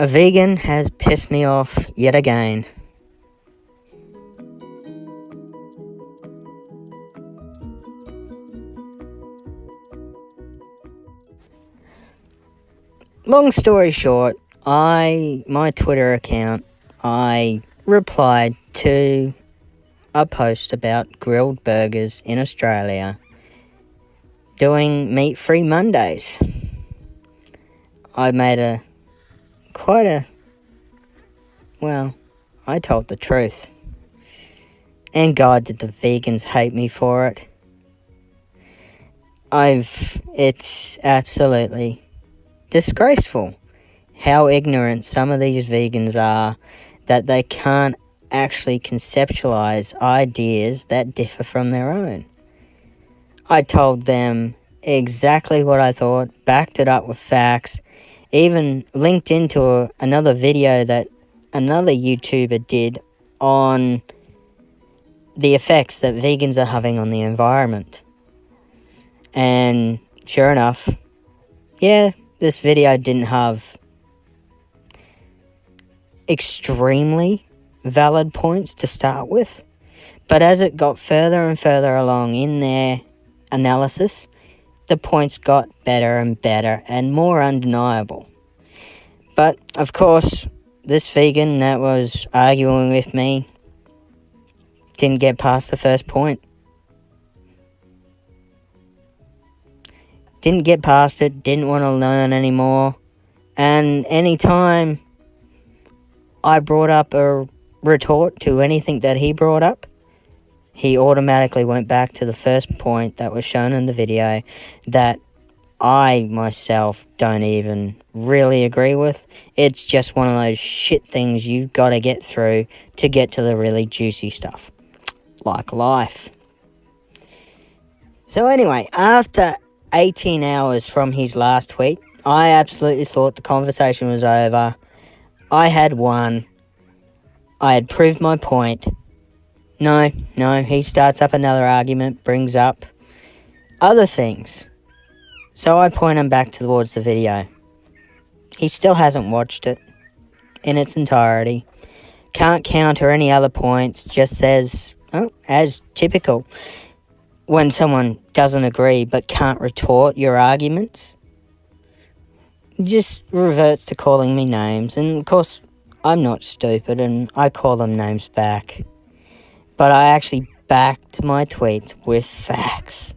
A vegan has pissed me off yet again. Long story short, my Twitter account, I replied to a post about grilled burgers in Australia doing meat-free Mondays. I made I told the truth. And God, did the vegans hate me for it. It's absolutely disgraceful how ignorant some of these vegans are, that they can't actually conceptualize ideas that differ from their own. I told them exactly what I thought, backed it up with facts, even linked into another video that another YouTuber did on the effects that vegans are having on the environment. And sure enough, this video didn't have extremely valid points to start with, but as it got further and further along in their analysis, the points got better and better and more undeniable. But of course, this vegan that was arguing with me didn't get past the first point. Didn't get past it, didn't want to learn anymore. And anytime I brought up a retort to anything that he brought up, he automatically went back to the first point that was shown in the video that I myself don't even really agree with. It's just one of those shit things you've got to get through to get to the really juicy stuff. Like life. So anyway, after 18 hours from his last tweet, I absolutely thought the conversation was over. I had won. I had proved my point. No, he starts up another argument, brings up other things. So I point him back towards the video. He still hasn't watched it in its entirety. Can't counter any other points, just says, as typical, when someone doesn't agree but can't retort your arguments, just reverts to calling me names. And of course, I'm not stupid and I call them names back. But I actually backed my tweet with facts.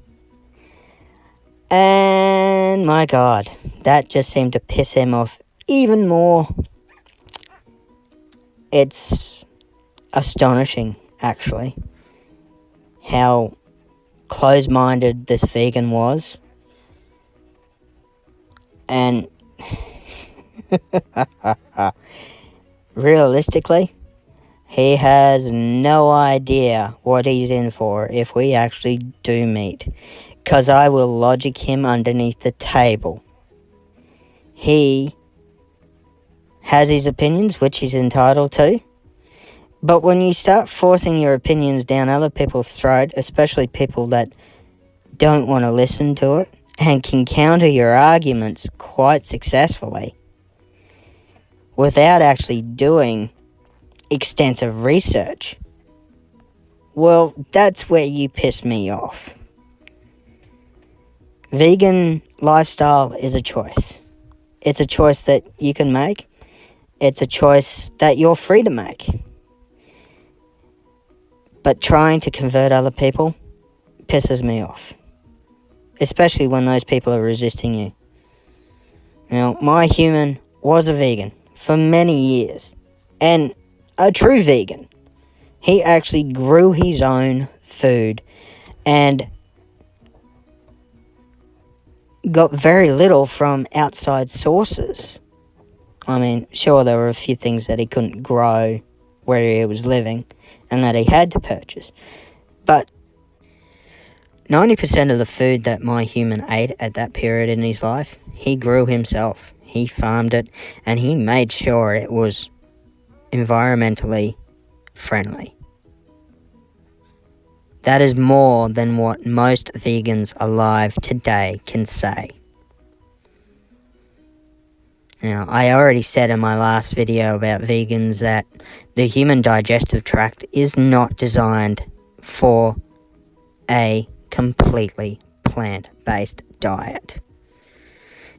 And my God, that just seemed to piss him off even more. It's astonishing, actually, how close-minded this vegan was. And realistically, he has no idea what he's in for if we actually do meet, because I will logic him underneath the table. He has his opinions, which he's entitled to, but when you start forcing your opinions down other people's throat, especially people that don't want to listen to it and can counter your arguments quite successfully without actually doing extensive research, well, that's where you piss me off. Vegan lifestyle is a choice. It's a choice that you can make. It's a choice that you're free to make. But trying to convert other people pisses me off. Especially when those people are resisting you. Now, my human was a vegan for many years. And a true vegan. He actually grew his own food and got very little from outside sources. I mean, sure, there were a few things that he couldn't grow where he was living and that he had to purchase. But 90% of the food that my human ate at that period in his life, he grew himself. He farmed it and he made sure it was environmentally friendly. That is more than what most vegans alive today can say. Now, I already said in my last video about vegans that the human digestive tract is not designed for a completely plant-based diet.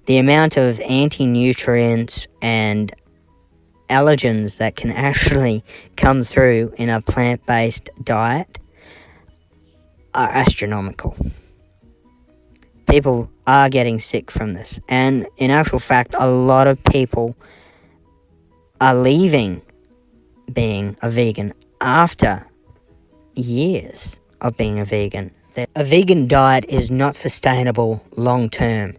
The amount of anti-nutrients and allergens that can actually come through in a plant-based diet are astronomical. People are getting sick from this, and in actual fact, a lot of people are leaving being a vegan after years of being a vegan. A vegan diet is not sustainable long term.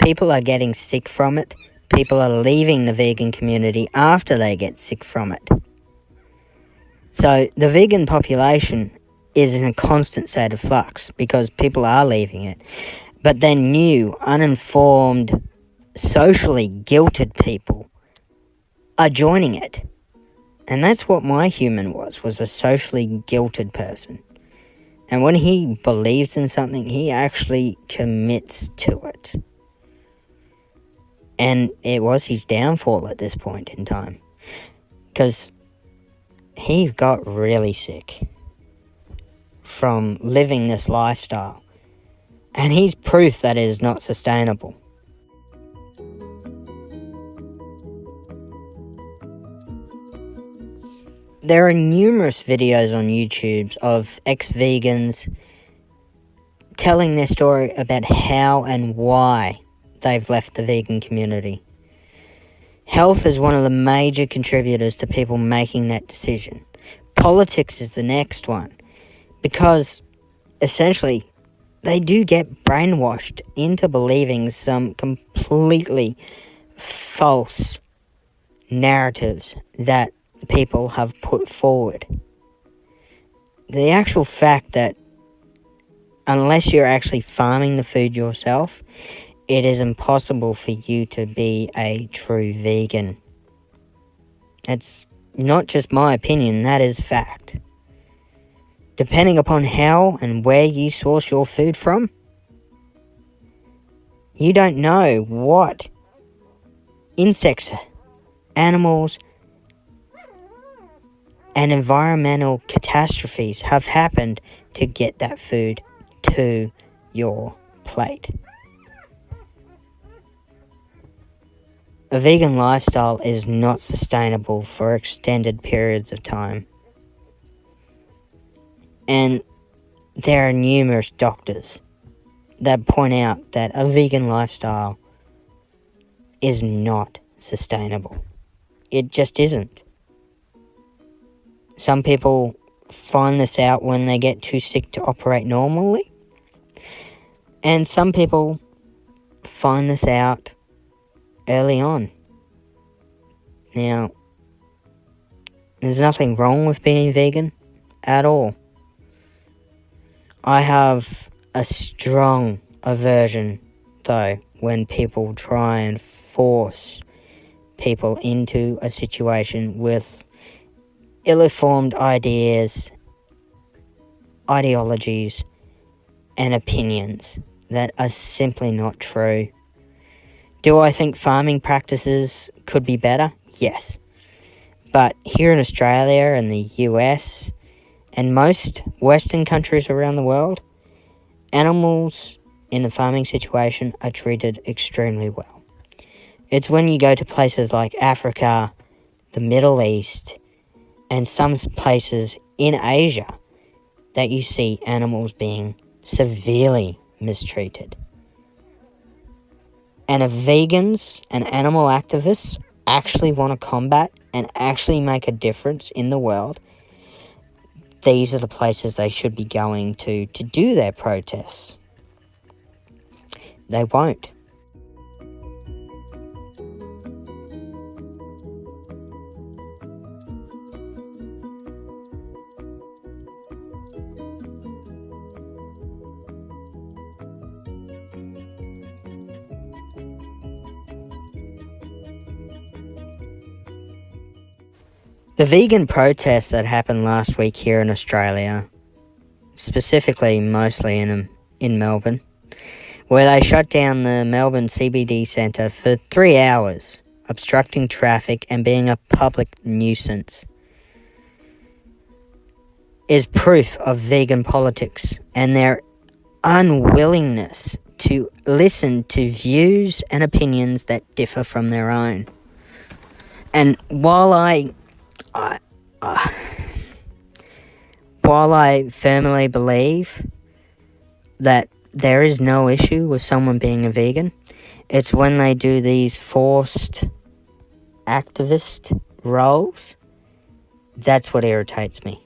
People are getting sick from it. People are leaving the vegan community after they get sick from it. So the vegan population is in a constant state of flux because people are leaving it. But then new, uninformed, socially guilted people are joining it. And that's what my human was a socially guilted person. And when he believes in something, he actually commits to it. And it was his downfall at this point in time. Because he got really sick from living this lifestyle. And he's proof that it is not sustainable. There are numerous videos on YouTube of ex-vegans telling their story about how and why they've left the vegan community. Health is one of the major contributors to people making that decision. Politics is the next one, because essentially they do get brainwashed into believing some completely false narratives that people have put forward. The actual fact that unless you're actually farming the food yourself, it is impossible for you to be a true vegan. It's not just my opinion, that is fact. Depending upon how and where you source your food from, you don't know what insects, animals, and environmental catastrophes have happened to get that food to your plate. A vegan lifestyle is not sustainable for extended periods of time. And there are numerous doctors that point out that a vegan lifestyle is not sustainable. It just isn't. Some people find this out when they get too sick to operate normally. And some people find this out early on. Now, there's nothing wrong with being vegan at all. I have a strong aversion, though, when people try and force people into a situation with ill-informed ideas, ideologies, and opinions that are simply not true. Do I think farming practices could be better? Yes. But here in Australia and the US and most Western countries around the world, animals in the farming situation are treated extremely well. It's when you go to places like Africa, the Middle East, and some places in Asia that you see animals being severely mistreated. And if vegans and animal activists actually want to combat and actually make a difference in the world, these are the places they should be going to do their protests. They won't. The vegan protests that happened last week here in Australia, specifically mostly in Melbourne, where they shut down the Melbourne CBD centre for 3 hours, obstructing traffic and being a public nuisance, is proof of vegan politics and their unwillingness to listen to views and opinions that differ from their own. And while I firmly believe that there is no issue with someone being a vegan, it's when they do these forced activist roles. That's what irritates me.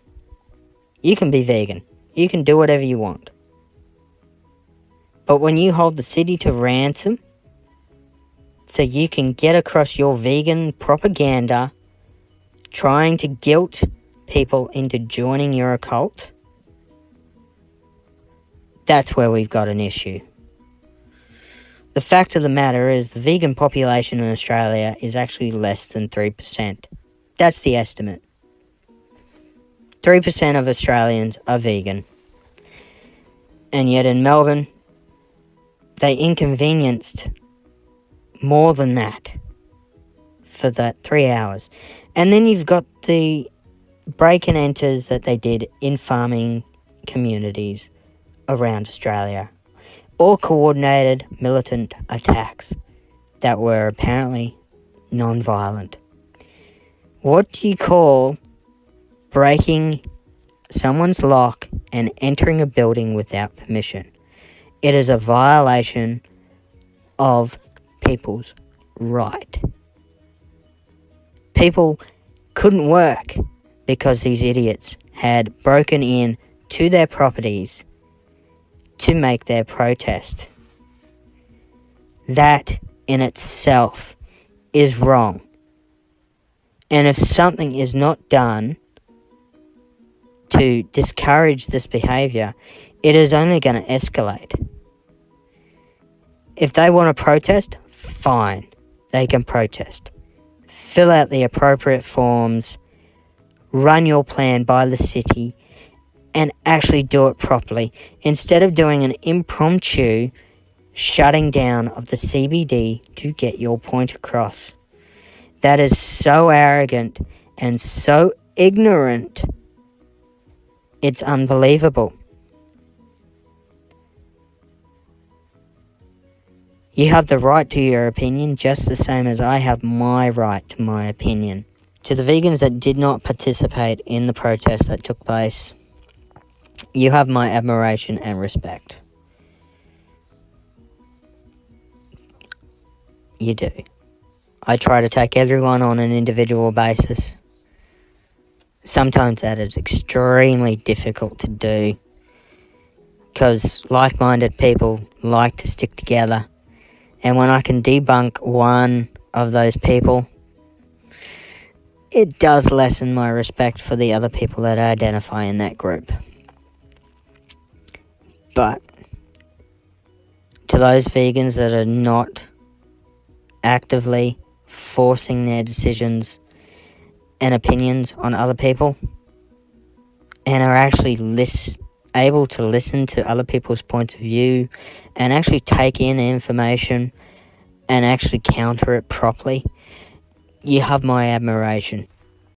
You can be vegan. You can do whatever you want. But when you hold the city to ransom so you can get across your vegan propaganda, trying to guilt people into joining your cult, that's where we've got an issue. The fact of the matter is the vegan population in Australia is actually less than 3%. That's the estimate. 3% of Australians are vegan. And yet in Melbourne, they inconvenienced more than that for that 3 hours. And then you've got the break and enters that they did in farming communities around Australia. All coordinated militant attacks that were apparently non-violent. What do you call breaking someone's lock and entering a building without permission? It is a violation of people's right. People couldn't work because these idiots had broken in to their properties to make their protest. That in itself is wrong. And if something is not done to discourage this behaviour, it is only going to escalate. If they want to protest, fine, they can protest. Fill out the appropriate forms, run your plan by the city, and actually do it properly, instead of doing an impromptu shutting down of the CBD to get your point across. That is so arrogant and so ignorant, it's unbelievable. You have the right to your opinion just the same as I have my right to my opinion. To the vegans that did not participate in the protest that took place, you have my admiration and respect. You do. I try to take everyone on an individual basis. Sometimes that is extremely difficult to do, because like-minded people like to stick together. And when I can debunk one of those people, it does lessen my respect for the other people that identify in that group. But to those vegans that are not actively forcing their decisions and opinions on other people, and are actually able to listen to other people's points of view and actually take in information and actually counter it properly, you have my admiration.